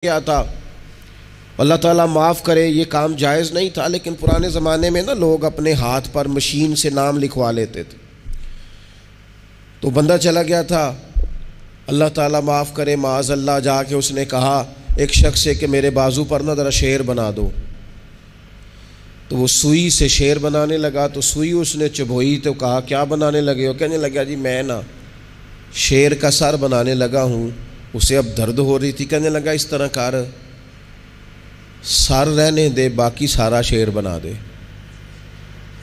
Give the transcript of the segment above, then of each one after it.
گیا تھا. اللہ تعالیٰ معاف کرے، یہ کام جائز نہیں تھا، لیکن پرانے زمانے میں نا لوگ اپنے ہاتھ پر مشین سے نام لکھوا لیتے تھے. تو بندہ چلا گیا تھا، اللہ تعالیٰ معاف کرے، معاذ اللہ، جا کے اس نے کہا ایک شخص سے کہ میرے بازو پر نا ذرا شیر بنا دو. تو وہ سوئی سے شیر بنانے لگا، تو سوئی اس نے چبھوئی تو کہا کیا بنانے لگے ہو؟ کہنے لگا جی میں نا شیر کا سر بنانے لگا ہوں. اسے اب درد ہو رہی تھی، کہنے لگا اس طرح کر، سر رہنے دے، باقی سارا شیر بنا دے.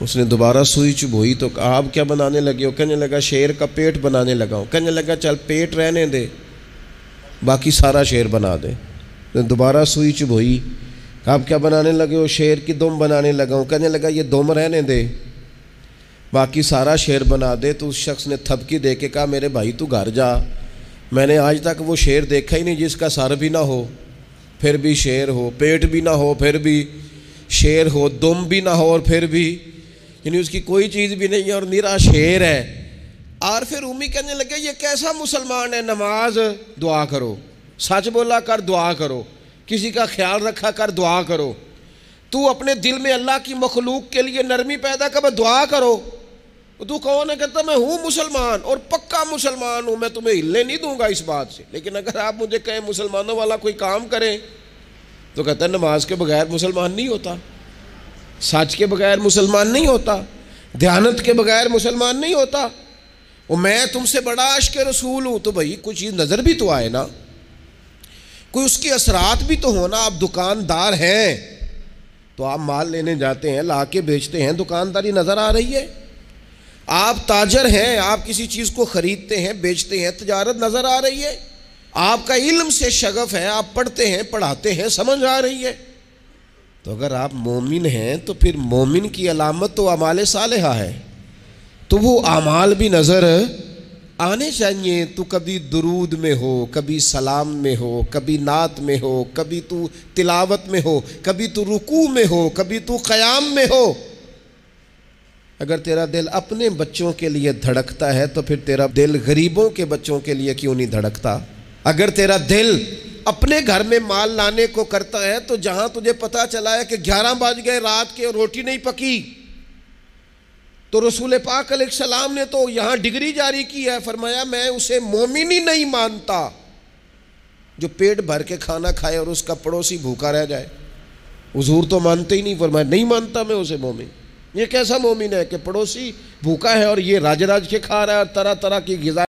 اس نے دوبارہ سوئی چبھوئی تو کہا اب کیا بنانے لگے ہو؟ کہنے لگا شیر کا پیٹ بنانے لگا ہوں. کہنے لگا چل پیٹ رہنے دے، باقی سارا شیر بنا دے. دوبارہ سوئی چبھوئی، کہا اب کیا بنانے لگے ہو؟ شیر کی دم بنانے لگا ہوں. کہنے لگا یہ دم رہنے دے، باقی سارا شیر بنا دے. تو اس شخص نے تھپکی دے کے کہا میرے بھائی تو گھر جا، میں نے آج تک وہ شیر دیکھا ہی نہیں جس کا سر بھی نہ ہو پھر بھی شیر ہو، پیٹ بھی نہ ہو پھر بھی شیر ہو، دم بھی نہ ہو اور پھر بھی، یعنی اس کی کوئی چیز بھی نہیں ہے اور نرا شیر ہے. اور پھر امی کہنے لگے یہ کیسا مسلمان ہے، نماز دعا کرو، سچ بولا کر دعا کرو، کسی کا خیال رکھا کر دعا کرو، تو اپنے دل میں اللہ کی مخلوق کے لیے نرمی پیدا کر دعا کرو. تو کون ہے؟ کہتا میں ہوں مسلمان اور پکا مسلمان ہوں، میں تمہیں ہلنے نہیں دوں گا اس بات سے، لیکن اگر آپ مجھے کہیں مسلمانوں والا کوئی کام کریں تو کہتا ہے نماز کے بغیر مسلمان نہیں ہوتا، سچ کے بغیر مسلمان نہیں ہوتا، دیانت کے بغیر مسلمان نہیں ہوتا. اور میں تم سے بڑا عاشق رسول ہوں. تو بھائی کچھ چیز نظر بھی تو آئے نا، کوئی اس کے اثرات بھی تو ہونا. آپ دکاندار ہیں تو آپ مال لینے جاتے ہیں، لا کے بیچتے ہیں، دکانداری نظر آ رہی ہے. آپ تاجر ہیں، آپ کسی چیز کو خریدتے ہیں بیچتے ہیں، تجارت نظر آ رہی ہے. آپ کا علم سے شغف ہے، آپ پڑھتے ہیں پڑھاتے ہیں، سمجھ آ رہی ہے. تو اگر آپ مومن ہیں تو پھر مومن کی علامت تو اعمال صالحہ ہے، تو وہ اعمال بھی نظر آنے چاہیے. تو کبھی درود میں ہو، کبھی سلام میں ہو، کبھی نعت میں ہو، کبھی تو تلاوت میں ہو، کبھی تو رکوع میں ہو، کبھی تو قیام میں ہو. اگر تیرا دل اپنے بچوں کے لیے دھڑکتا ہے تو پھر تیرا دل غریبوں کے بچوں کے لیے کیوں نہیں دھڑکتا؟ اگر تیرا دل اپنے گھر میں مال لانے کو کرتا ہے تو جہاں تجھے پتا چلا ہے کہ 11 بج گئے رات کے اور روٹی نہیں پکی، تو رسول پاک علیہ السلام نے تو یہاں ڈگری جاری کی ہے، فرمایا میں اسے مومن ہی نہیں مانتا جو پیٹ بھر کے کھانا کھائے اور اس کا پڑوسی بھوکا رہ جائے. حضور تو مانتے ہی نہیں، فرمایا نہیں مانتا میں اسے مومن. یہ کیسا مومن ہے کہ پڑوسی بھوکا ہے اور یہ راج راج کے کھا رہا ہے اور طرح طرح کی غذا